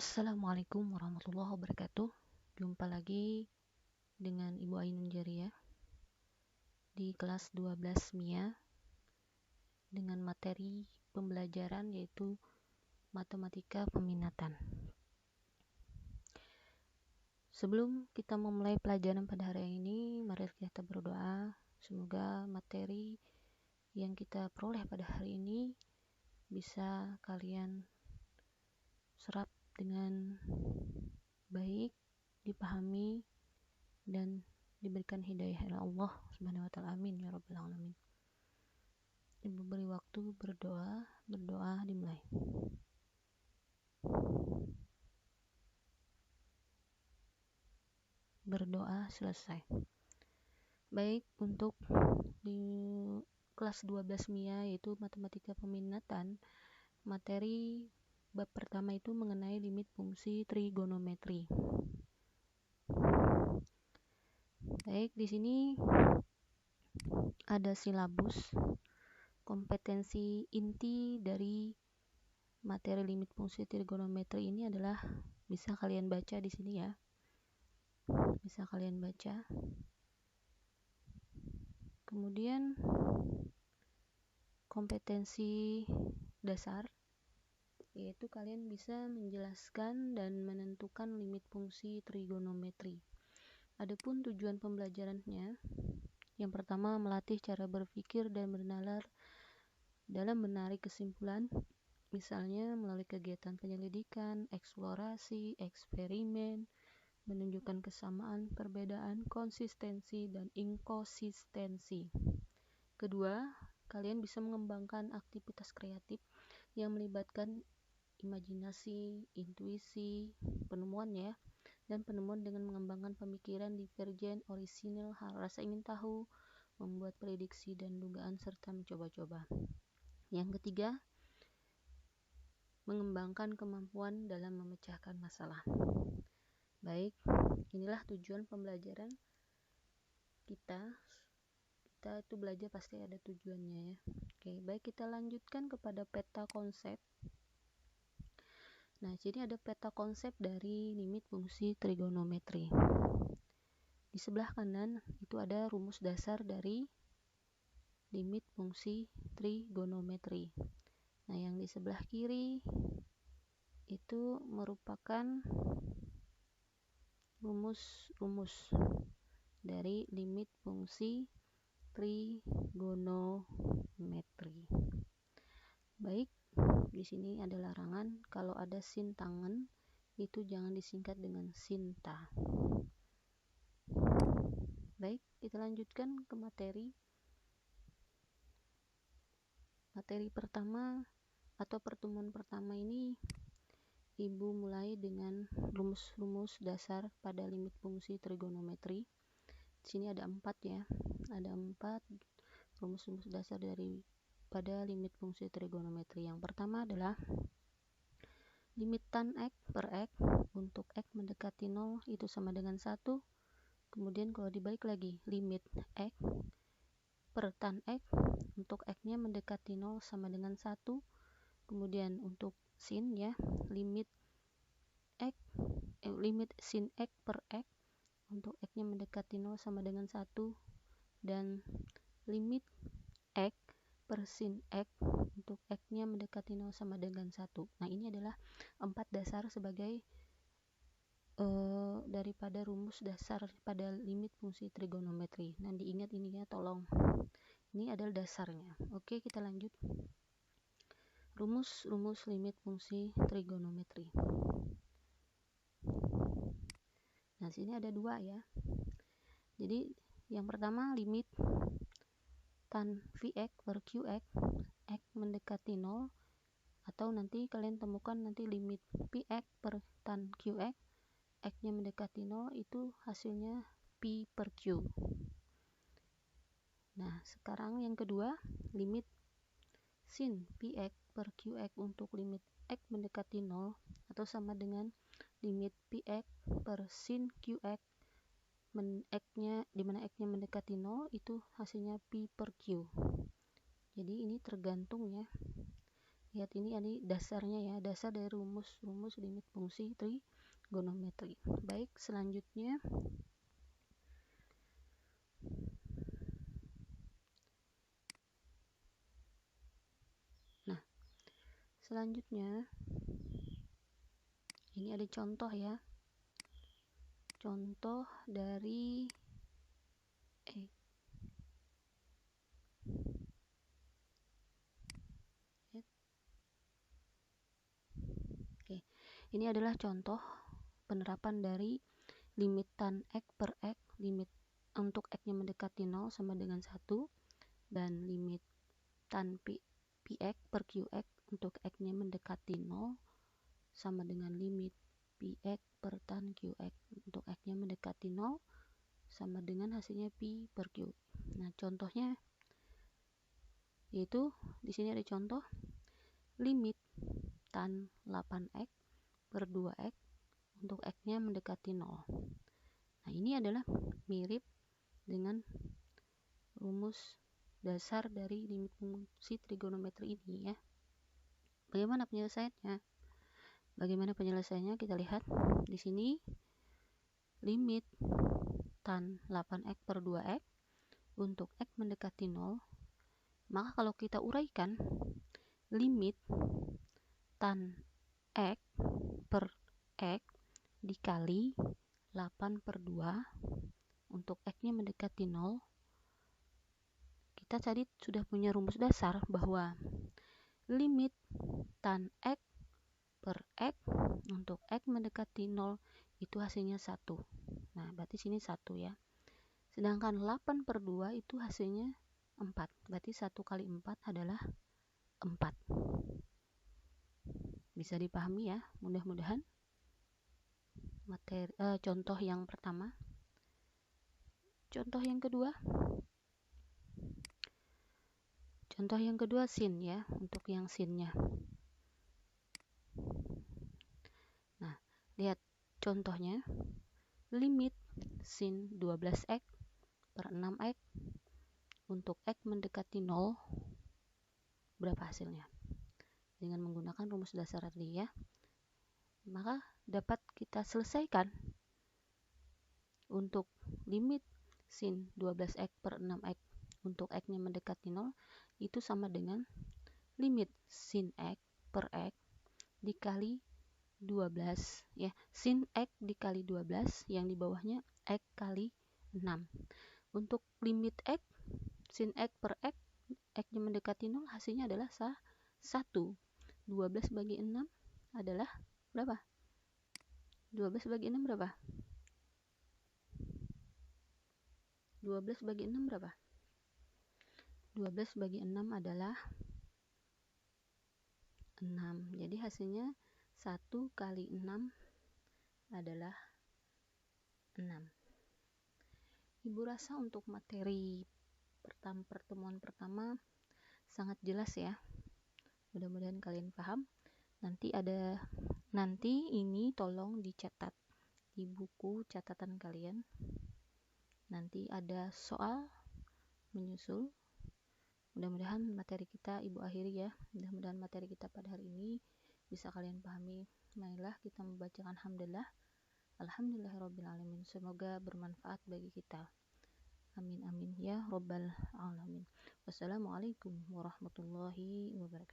Assalamualaikum warahmatullahi wabarakatuh. Jumpa lagi dengan Ibu Ainun Jariah di kelas 12 MIA dengan materi pembelajaran yaitu matematika peminatan. Sebelum kita memulai pelajaran pada hari ini, mari kita berdoa. Semoga materi yang kita peroleh pada hari ini bisa kalian serap dengan baik, dipahami dan diberikan hidayah oleh Allah Subhanahu wa taala. Amin ya rabbal alamin. Ibu beri waktu berdoa dimulai. Berdoa selesai. Baik, untuk di kelas 12 MIA yaitu matematika peminatan, materi bab pertama itu mengenai limit fungsi trigonometri. Baik, di sini ada silabus. Kompetensi inti dari materi limit fungsi trigonometri ini adalah bisa kalian baca di sini ya. Bisa kalian baca. Kemudian kompetensi dasar yaitu kalian bisa menjelaskan dan menentukan limit fungsi trigonometri. Adapun tujuan pembelajarannya, yang pertama melatih cara berpikir dan bernalar dalam menarik kesimpulan, misalnya melalui kegiatan penyelidikan, eksplorasi, eksperimen, menunjukkan kesamaan, perbedaan, konsistensi, dan inkonsistensi. Kedua, kalian bisa mengembangkan aktivitas kreatif yang melibatkan imajinasi, intuisi, penemuan ya, dan penemuan dengan mengembangkan pemikiran divergen, orisinal, rasa ingin tahu, membuat prediksi dan dugaan, serta mencoba-coba. Yang ketiga, mengembangkan kemampuan dalam memecahkan masalah. Baik, inilah tujuan pembelajaran kita. Kita itu belajar pasti ada tujuannya ya. Oke, baik, kita lanjutkan kepada peta konsep. Nah, jadi ada peta konsep dari limit fungsi trigonometri. Di sebelah kanan itu ada rumus dasar dari limit fungsi trigonometri. Nah, yang di sebelah kiri itu merupakan rumus-rumus dari limit fungsi trigonometri. Baik, di sini ada larangan kalau ada sin tangen itu jangan disingkat dengan sinta. Baik, kita lanjutkan ke materi. Materi pertama atau pertemuan pertama ini Ibu mulai dengan rumus-rumus dasar pada limit fungsi trigonometri. Di sini ada 4 ya. Ada 4 rumus-rumus dasar pada limit fungsi trigonometri. Yang pertama adalah limit tan x per x untuk x mendekati 0 itu sama dengan 1. Kemudian kalau dibalik lagi, limit x per tan x untuk x-nya mendekati 0 sama dengan 1. Kemudian untuk sin ya, limit sin x per x untuk x-nya mendekati 0 sama dengan 1, dan limit x per sin x untuk x-nya mendekati 0 sama dengan 1. Nah, ini adalah 4 dasar sebagai daripada rumus dasar pada limit fungsi trigonometri. Nah, diingat ini ya, tolong. Ini adalah dasarnya. Oke, kita lanjut. Rumus limit fungsi trigonometri. Nah, sini ada 2 ya. Jadi, yang pertama limit tan Vx per Qx, x mendekati 0, atau nanti kalian temukan nanti limit Px per tan Qx, x-nya mendekati 0, itu hasilnya Pi per Q. Nah, sekarang yang kedua, limit sin Px per Qx untuk limit x mendekati 0 atau sama dengan limit Px per sin Qx x-nya dimana x-nya mendekati 0 itu hasilnya Pi per Q. Jadi ini tergantung ya. Lihat ini dasarnya ya, dasar dari rumus limit fungsi trigonometri. Baik, selanjutnya ini ada contoh ya. Contoh dari ini adalah contoh penerapan dari limit tan x per x, limit untuk x-nya mendekati 0 sama dengan 1, dan limit tan px per qx untuk x-nya mendekati 0 sama dengan limit px per tan qx untuk x-nya mendekati 0 sama dengan hasilnya pi per q. Nah, contohnya yaitu di sini ada contoh limit tan 8x per 2x untuk x-nya mendekati 0. Nah, ini adalah mirip dengan rumus dasar dari limit fungsi trigonometri ini ya. Bagaimana penyelesaiannya? Kita lihat di sini limit tan 8x per 2x untuk x mendekati 0. Maka kalau kita uraikan limit tan x per x dikali 8 per 2 untuk x-nya mendekati 0, kita tadi sudah punya rumus dasar bahwa limit tan x per x untuk x mendekati 0 itu hasilnya 1. Nah, berarti sini 1 ya. Sedangkan 8 per 2 itu hasilnya 4. Berarti 1 kali 4 adalah 4. Bisa dipahami ya, mudah-mudahan. Contoh yang pertama. Contoh yang kedua. Contoh yang kedua sin ya, untuk yang sinnya. Nah, lihat contohnya. Limit sin 12x per 6x untuk x mendekati 0, berapa hasilnya? Dengan menggunakan rumus dasar tadi ya. Maka dapat kita selesaikan untuk limit sin 12x per 6x untuk x-nya mendekati 0 itu sama dengan limit sin x per x dikali 12 ya, sin x dikali 12 yang di bawahnya x kali 6. Untuk limit x sin x per x x-nya mendekati 0 hasilnya adalah 1. 12 bagi 6 adalah berapa? 12 bagi 6 berapa? 12 bagi 6 berapa? 12 bagi 6 adalah 6. Jadi hasilnya 1 kali 6 adalah 6. Ibu rasa untuk materi pertemuan pertama sangat jelas ya. Mudah-mudahan kalian paham. Nanti ini tolong dicatat di buku catatan kalian. Nanti ada soal menyusul. Mudah-mudahan materi kita ibu akhiri ya. Mudah-mudahan materi kita pada hari ini bisa kalian pahami. Marilah kita membacakan hamdalah. Alhamdulillahirrabbilalamin. Semoga bermanfaat bagi kita. Amin amin ya rabbal alamin. Wassalamualaikum warahmatullahi wabarakatuh.